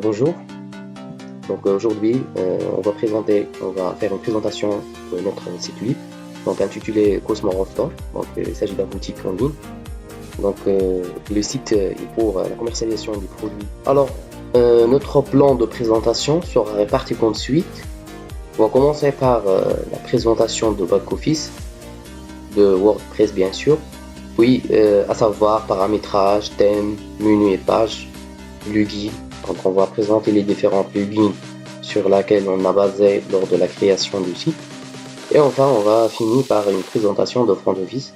Bonjour. Aujourd'hui, on va faire une présentation de notre site web, donc intitulé Cosmo Store. Il s'agit d'un boutique en ligne. Le site est pour la commercialisation des produits. Notre plan de présentation sera réparti comme suit. On va commencer par la présentation de back-office, de WordPress bien sûr, puis à savoir paramétrage, thème, menu et page, plugins. Donc on va présenter les différents plugins sur lesquels on a basé lors de la création du site. Et enfin, on va finir par une présentation de front office.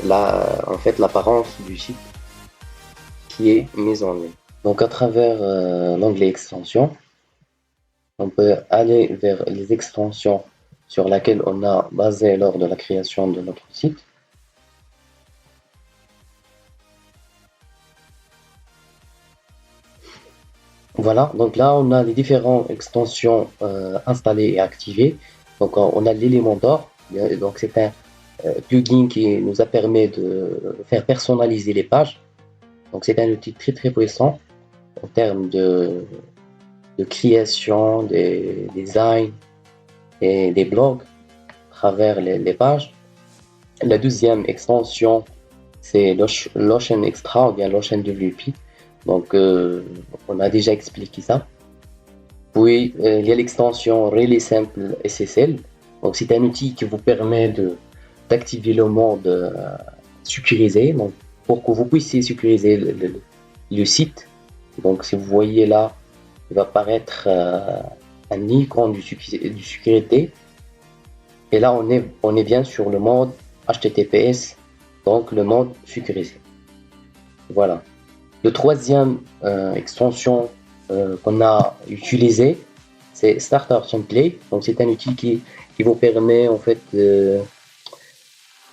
L'apparence du site qui est mise en ligne. Donc à travers l'onglet extension, on peut aller vers les extensions sur lesquelles on a basé lors de la création de notre site. Voilà, donc là on a les différentes extensions installées et activées. Donc on a l'Elementor, donc c'est un plugin qui nous a permis de faire personnaliser les pages. Donc c'est un outil très puissant en termes de création, des designs et des blogs à travers les pages. La deuxième extension, c'est l'Ocean Extra ou bien l'Ocean WP. On a déjà expliqué ça. Puis, il y a l'extension Relay Simple SSL. Donc, c'est un outil qui vous permet d'activer le mode sécurisé. Donc, pour que vous puissiez sécuriser le site. Donc, si vous voyez là, il va apparaître un icône du sécurité. Et là, on est bien sur le mode HTTPS, donc le mode sécurisé. Voilà. Le troisième extension qu'on a utilisé, c'est Starter Template. Donc c'est un outil qui vous permet en fait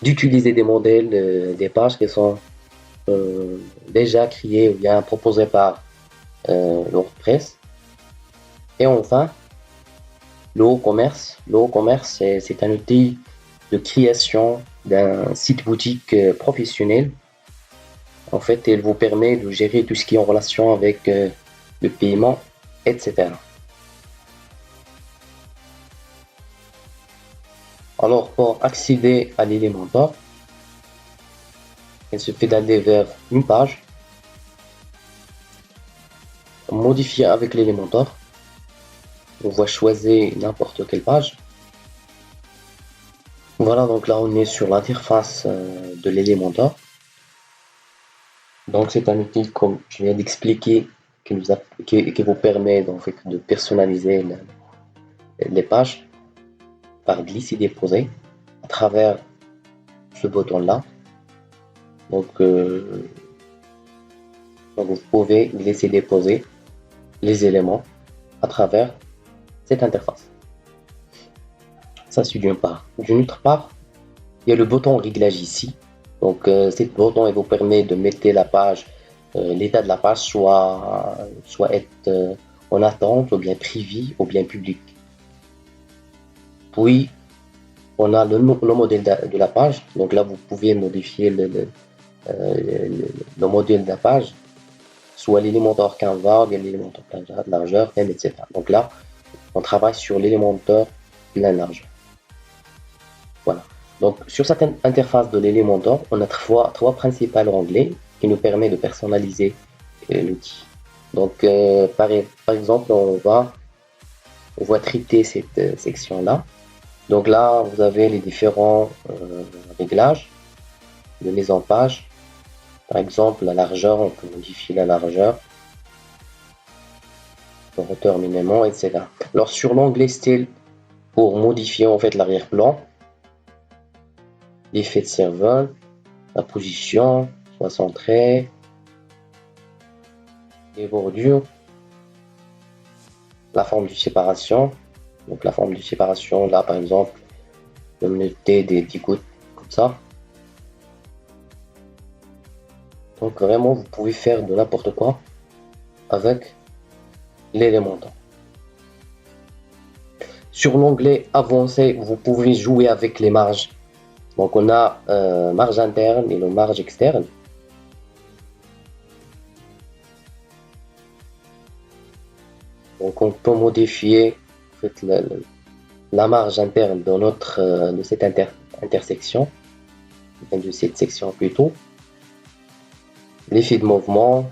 d'utiliser des modèles, des pages qui sont déjà créées ou bien proposées par WordPress. Et enfin, le e-commerce. Le e-commerce, c'est un outil de création d'un site boutique professionnel. En fait, elle vous permet de gérer tout ce qui est en relation avec le paiement, etc. Alors, pour accéder à l'Elementor, il suffit d'aller vers une page, modifier avec l'Elementor. On va choisir n'importe quelle page. Voilà, donc là, on est sur l'interface de l'Elementor. Donc, c'est un outil, comme je viens d'expliquer, qui vous permet en fait, de personnaliser les pages par glisser-déposer à travers ce bouton-là. Donc, vous pouvez glisser-déposer les éléments à travers cette interface. Ça, c'est d'une part. D'une autre part, il y a le bouton réglage ici. Donc, ce bouton il vous permet de mettre la page, l'état de la page, soit être en attente, ou bien privé, ou bien public. Puis, on a le modèle de la page. Donc là, vous pouvez modifier le modèle de la page, soit l'élémentor Canva, bien l'élémentor largeur, thème, etc. Donc là, on travaille sur l'élémentor plein largeur. Voilà. Donc sur cette interface de l'élémentor, on a trois principaux onglets qui nous permettent de personnaliser l'outil. Donc par exemple, on va traiter cette section-là. Donc là, vous avez les différents réglages de mise en page. Par exemple, la largeur, on peut modifier la largeur, le hauteur minimum, etc. Alors sur l'onglet style, pour modifier en fait l'arrière-plan, l'effet de serveur, la position, soit centré, les bordures, la forme de séparation. Donc la forme de séparation, là par exemple, je vais noter des 10 gouttes comme ça. Donc vraiment, vous pouvez faire de n'importe quoi avec l'élémentor. Sur l'onglet avancé, vous pouvez jouer avec les marges. Donc on a marge interne et le marge externe. Donc on peut modifier en fait, la marge interne de cette intersection, de cette section plutôt. L'effet de mouvement,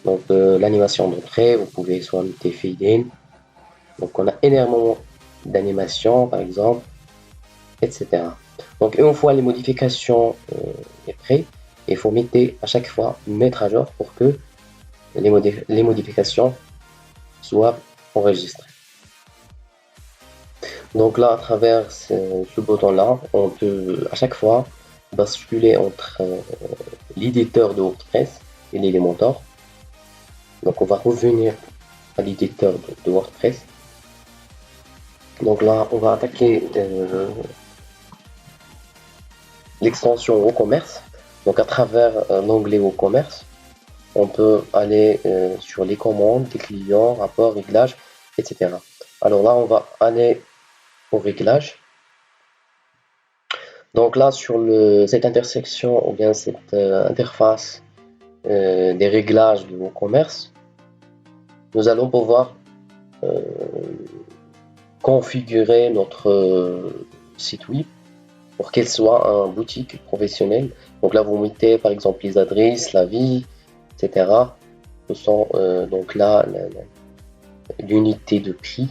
donc l'animation d'entrée, vous pouvez soit noter fade in. Donc on a énormément d'animations par exemple, etc. Donc une fois les modifications est prêt, il faut mettre à chaque fois mettre à jour pour que les modifications soient enregistrées. Donc là, à travers ce bouton-là, on peut à chaque fois basculer entre l'éditeur de WordPress et l'Elementor. Donc on va revenir à l'éditeur de WordPress. Donc là, on va attaquer l'extension WooCommerce. Donc à travers l'onglet WooCommerce, on peut aller sur les commandes, les clients, rapports, réglages, etc. Alors là, on va aller au réglage. Donc là, sur cette intersection ou bien cette interface des réglages de WooCommerce, nous allons pouvoir configurer notre site web pour qu'elle soit un boutique professionnelle. Donc là, vous mettez par exemple les adresses, la vie, etc. Ce sont donc là l'unité de prix.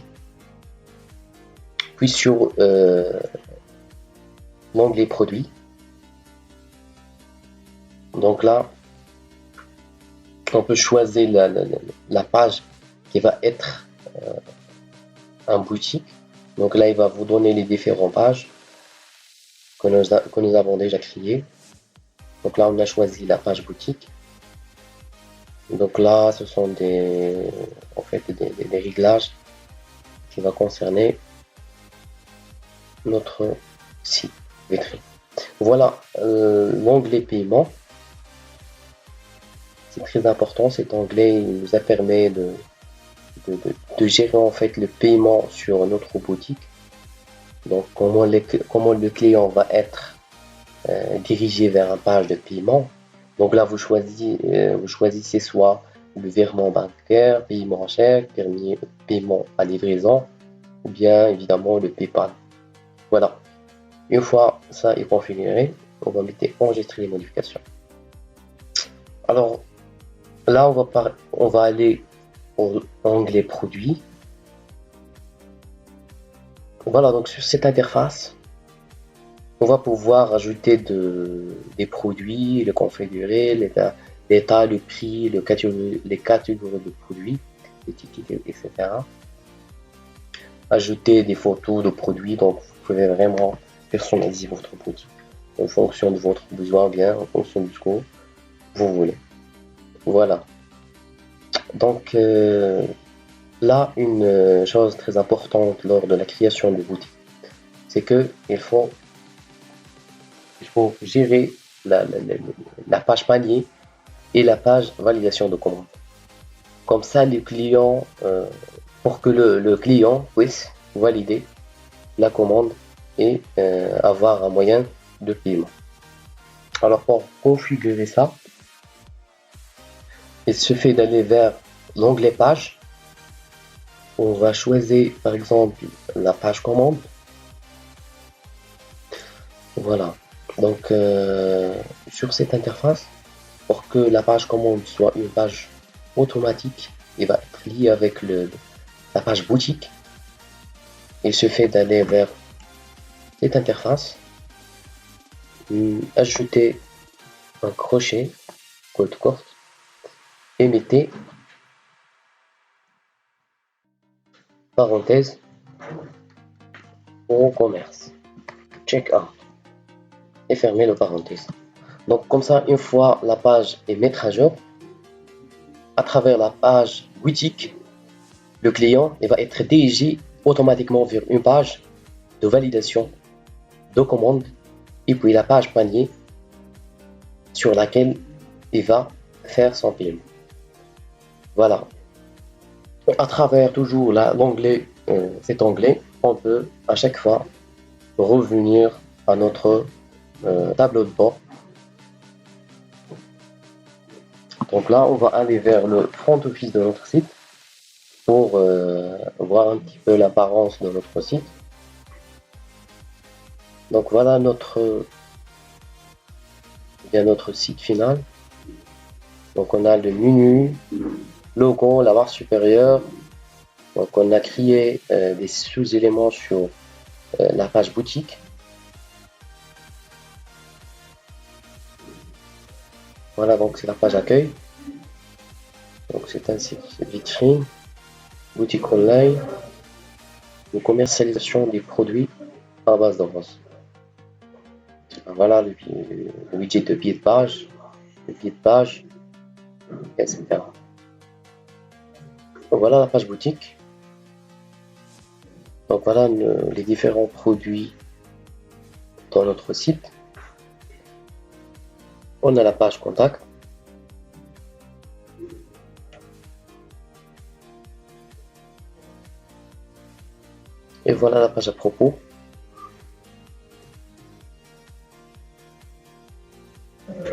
Puis sur l'onglet produits, donc là, on peut choisir la page qui va être un boutique. Donc là, il va vous donner les différentes pages que nous avons déjà créées. Donc là, on a choisi la page boutique. Donc là, ce sont en fait, des réglages qui va concerner notre site vitrine. Voilà l'onglet paiement. C'est très important, cet onglet il nous a permis de gérer en fait le paiement sur notre boutique. Donc comment le client va être dirigé vers une page de paiement. Donc là vous choisissez soit le virement bancaire, paiement en chèque, paiement à livraison, ou bien évidemment le PayPal. Voilà. Une fois ça est configuré, on va mettre enregistrer les modifications. Alors là on va aller au onglet produits. Voilà, donc sur cette interface, on va pouvoir ajouter des produits, les configurer, l'état, le prix, les catégories de produits, les tickets, etc. Ajouter des photos de produits, donc vous pouvez vraiment personnaliser votre boutique en fonction de votre besoin, bien en fonction de ce que vous voulez. Voilà. Donc là, une chose très importante lors de la création de boutique, c'est que il faut gérer la page panier et la page validation de commande. Comme ça, les clients, pour que le client puisse valider la commande et avoir un moyen de paiement. Alors pour configurer ça, il suffit d'aller vers l'onglet page. On va choisir par exemple la page commande. Voilà. Donc sur cette interface, pour que la page commande soit une page automatique, il va être lié avec la page boutique. Il suffit d'aller vers cette interface, ajouter un crochet, code courte, et mettez parenthèse au commerce, check out, et fermez le parenthèse. Donc comme ça, une fois la page est mise à jour, à travers la page boutique, le client il va être dirigé automatiquement vers une page de validation de commande et puis la page panier sur laquelle il va faire son paiement. Voilà. À travers toujours l'onglet cet onglet, on peut à chaque fois revenir à notre tableau de bord. Donc là, on va aller vers le front office de notre site pour voir un petit peu l'apparence de notre site. Donc voilà notre site final. Donc on a le menu, logo, la barre supérieure. Donc on a créé des sous-éléments sur la page boutique. Voilà, donc c'est la page accueil. Donc c'est un site vitrine, boutique online, de commercialisation des produits à base de rose. Voilà le widget de pied de page, etc. Donc voilà la page boutique. Donc voilà les différents produits dans notre site. On a la page contact. Et voilà la page à propos.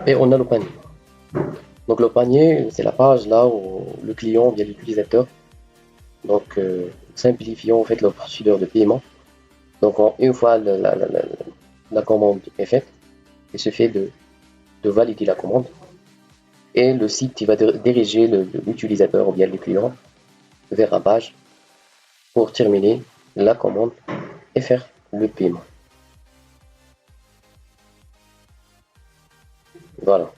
Et on a le panier. Donc le panier, c'est la page là où le client via l'utilisateur. Donc simplifions en fait la procédure de paiement. Donc une fois la commande est faite, il suffit de valider la commande. Et le site il va diriger l'utilisateur ou bien le client vers la page pour terminer la commande et faire le paiement. Voilà.